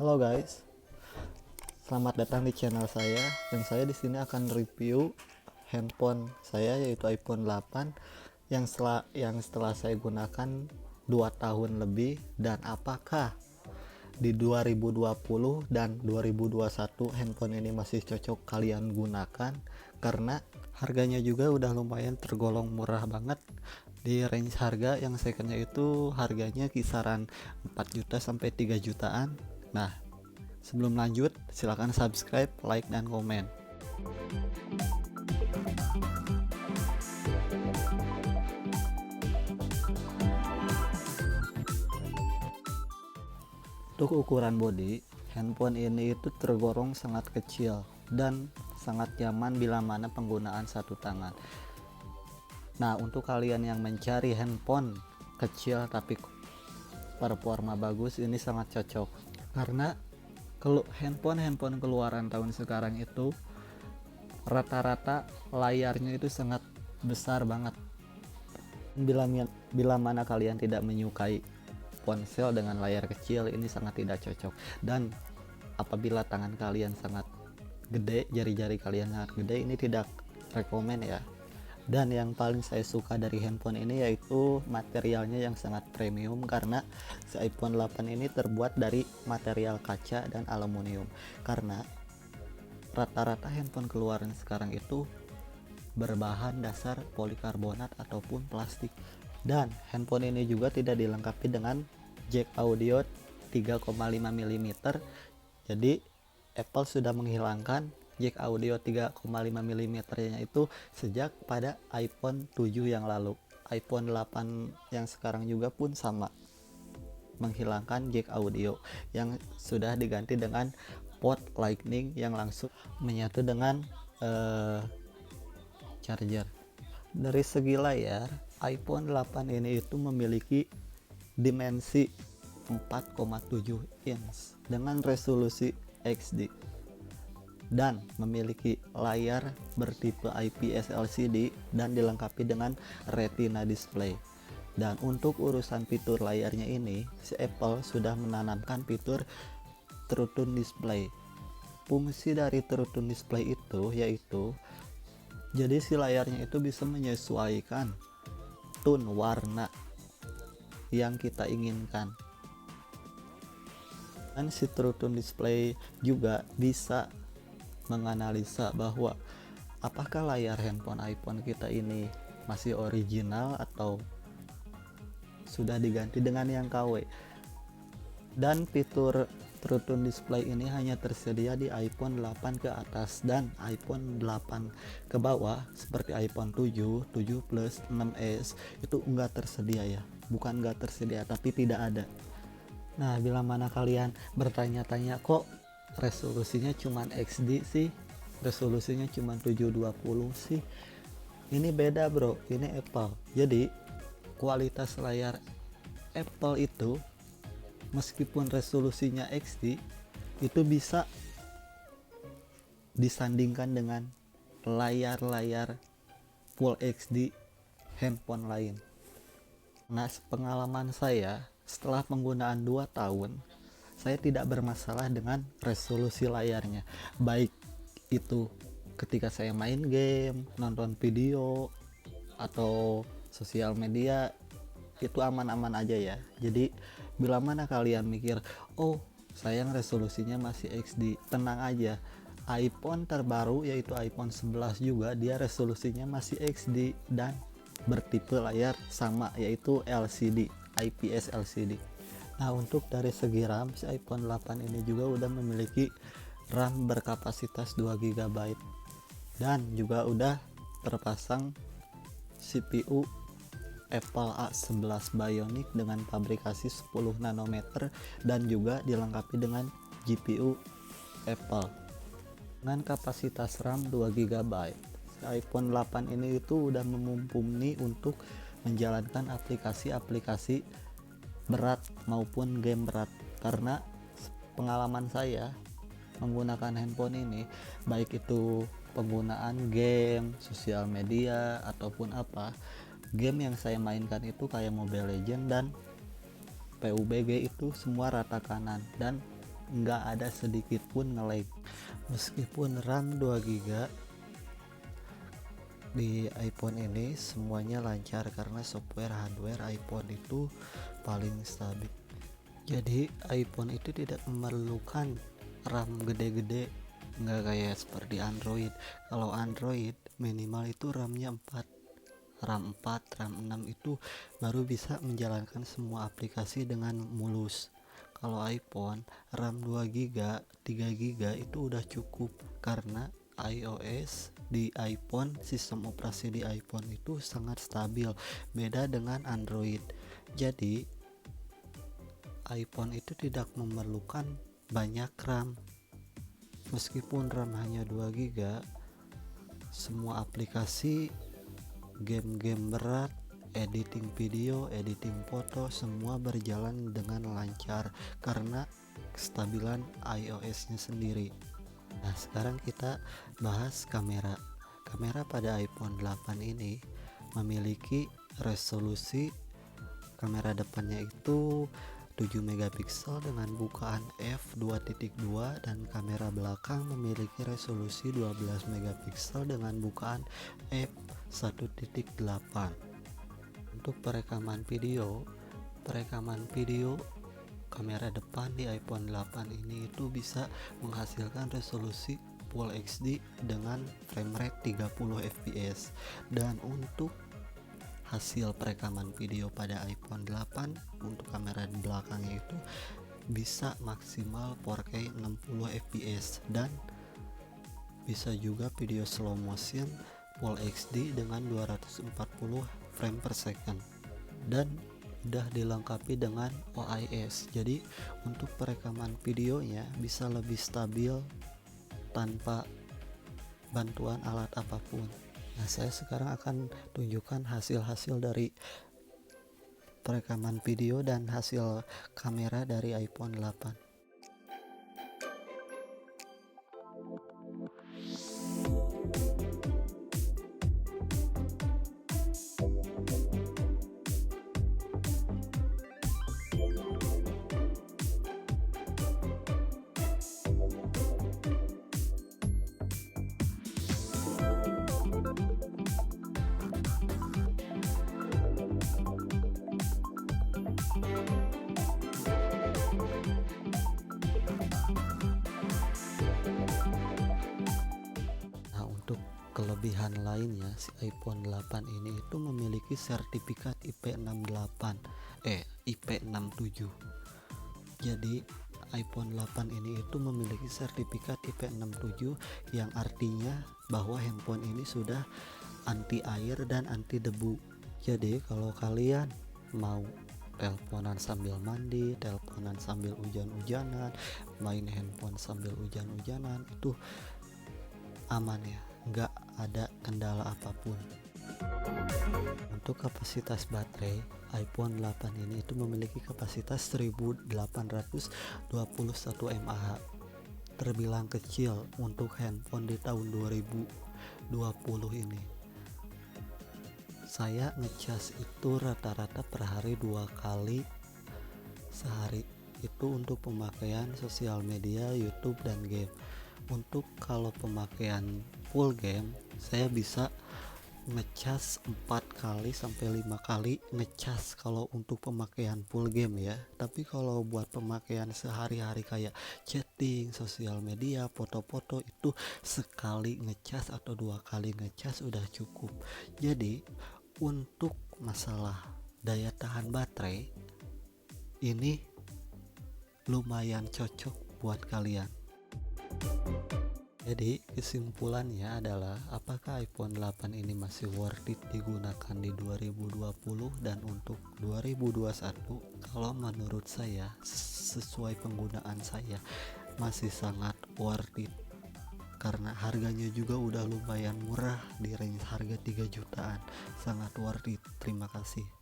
Halo guys, selamat datang di channel saya dan saya di sini akan review handphone saya yaitu iPhone 8 yang setelah saya gunakan 2 tahun lebih, dan apakah di 2020 dan 2021 handphone ini masih cocok kalian gunakan, karena harganya juga udah lumayan tergolong murah banget. Di range harga yang secondnya itu harganya kisaran 4 juta sampai 3 jutaan. Nah, sebelum lanjut, silahkan subscribe, like, dan komen. Untuk ukuran bodi, handphone ini itu tergolong sangat kecil dan sangat nyaman bila mana penggunaan satu tangan. Nah, untuk kalian yang mencari handphone kecil tapi performa bagus, ini sangat cocok. Karena kalau handphone keluaran tahun sekarang itu rata-rata layarnya itu sangat besar banget. Bila mana kalian tidak menyukai ponsel dengan layar kecil, ini sangat tidak cocok. Dan apabila tangan kalian sangat gede, jari-jari kalian sangat gede, ini tidak rekomen ya. Dan yang paling saya suka dari handphone ini yaitu materialnya yang sangat premium, karena si iPhone 8 ini terbuat dari material kaca dan aluminium. Karena rata-rata handphone keluaran sekarang itu berbahan dasar polikarbonat ataupun plastik. Dan handphone ini juga tidak dilengkapi dengan jack audio 3,5 mm. Jadi Apple sudah menghilangkan jack audio 3,5 mm nya itu sejak pada iPhone 7 yang lalu. iPhone 8 yang sekarang juga pun sama, menghilangkan jack audio, yang sudah diganti dengan port lightning yang langsung menyatu dengan charger. Dari segi layar, iPhone 8 ini itu memiliki dimensi 4,7 inch dengan resolusi XD dan memiliki layar bertipe IPS LCD dan dilengkapi dengan Retina display. Dan untuk urusan fitur layarnya ini, si Apple sudah menanamkan fitur True Tone Display. Fungsi dari True Tone Display itu yaitu, jadi si layarnya itu bisa menyesuaikan tone warna yang kita inginkan. Dan si True Tone Display juga bisa menganalisa bahwa apakah layar handphone iPhone kita ini masih original atau sudah diganti dengan yang KW. Dan fitur True Tone Display ini hanya tersedia di iPhone 8 ke atas, dan iPhone 8 ke bawah seperti iPhone 7, 7 Plus, 6s itu enggak tersedia ya. Bukan enggak tersedia, tapi tidak ada. Nah, bila mana kalian bertanya-tanya, kok resolusinya cuman XD sih, resolusinya cuman 720 sih, ini beda bro, ini Apple. Jadi kualitas layar Apple itu meskipun resolusinya XD itu bisa disandingkan dengan layar-layar Full HD handphone lain. Nah, pengalaman saya setelah penggunaan 2 tahun, saya tidak bermasalah dengan resolusi layarnya. Baik itu ketika saya main game, nonton video, atau sosial media, itu aman-aman aja ya. Jadi bila mana kalian mikir, oh sayang resolusinya masih XD, tenang aja. iPhone terbaru yaitu iPhone 11 juga dia resolusinya masih XD dan bertipe layar sama yaitu LCD, IPS LCD. Nah, untuk dari segi RAM, si iPhone 8 ini juga udah memiliki RAM berkapasitas 2 GB dan juga udah terpasang CPU Apple A11 Bionic dengan pabrikasi 10 nanometer dan juga dilengkapi dengan GPU Apple dengan kapasitas RAM 2 GB. iPhone 8 ini itu udah mumpuni untuk menjalankan aplikasi-aplikasi berat maupun game berat. Karena pengalaman saya menggunakan handphone ini, baik itu penggunaan game, sosial media, ataupun apa, game yang saya mainkan itu kayak Mobile Legends dan PUBG itu semua rata kanan, dan nggak ada sedikit pun nge-lag. Meskipun RAM 2 GB di iPhone ini semuanya lancar karena software hardware iPhone itu paling stabil. Jadi iPhone itu tidak memerlukan RAM gede-gede, nggak kayak seperti Android. Kalau Android minimal itu RAM-nya 4, RAM 4, RAM 6 itu baru bisa menjalankan semua aplikasi dengan mulus. Kalau iPhone RAM 2 GB, 3 GB itu udah cukup karena iOS di iPhone, sistem operasi di iPhone itu sangat stabil, beda dengan Android. Jadi iPhone itu tidak memerlukan banyak RAM. Meskipun RAM hanya 2 GB, semua aplikasi, game-game berat, editing video, editing foto, semua berjalan dengan lancar karena kestabilan iOS-nya sendiri. Nah, sekarang kita bahas kamera. Kamera pada iPhone 8 ini memiliki resolusi kamera depannya itu 7 megapiksel dengan bukaan f2.2 dan kamera belakang memiliki resolusi 12 megapiksel dengan bukaan f1.8. Untuk perekaman video kamera depan di iPhone 8 ini itu bisa menghasilkan resolusi Full HD dengan frame rate 30 fps. Dan untuk hasil perekaman video pada iPhone 8 untuk kamera di belakangnya itu bisa maksimal 4K 60 fps dan bisa juga video slow motion Full HD dengan 240 frame per second dan udah dilengkapi dengan OIS. Jadi untuk perekaman videonya bisa lebih stabil tanpa bantuan alat apapun. Nah, saya sekarang akan tunjukkan hasil-hasil dari perekaman video dan hasil kamera dari iPhone 8. Nah, untuk kelebihan lainnya, si iPhone 8 ini itu memiliki sertifikat IP67. Jadi iPhone 8 ini itu memiliki sertifikat IP67 yang artinya bahwa handphone ini sudah anti air dan anti debu. Jadi kalau kalian mau teleponan sambil mandi, teleponan sambil hujan-hujanan, main handphone sambil hujan-hujanan, itu aman ya, nggak ada kendala apapun. Untuk kapasitas baterai, iPhone 8 ini itu memiliki kapasitas 1821 mAh. Terbilang kecil untuk handphone di tahun 2020 ini. Saya ngecas itu rata-rata per hari 2 kali sehari. Itu untuk pemakaian sosial media, YouTube dan game. Untuk kalau pemakaian full game, saya bisa ngecas 4 kali sampai 5 kali ngecas kalau untuk pemakaian full game ya. Tapi kalau buat pemakaian sehari-hari kayak chatting, sosial media, foto-foto, itu sekali ngecas atau 2 kali ngecas udah cukup. Jadi untuk masalah daya tahan baterai ini lumayan cocok buat kalian. Jadi kesimpulannya adalah, apakah iPhone 8 ini masih worth it digunakan di 2020 dan untuk 2021? Kalau menurut saya, sesuai penggunaan saya, masih sangat worth it karena harganya juga udah lumayan murah, di range harga 3 jutaan. Sangat worth it. Terima kasih.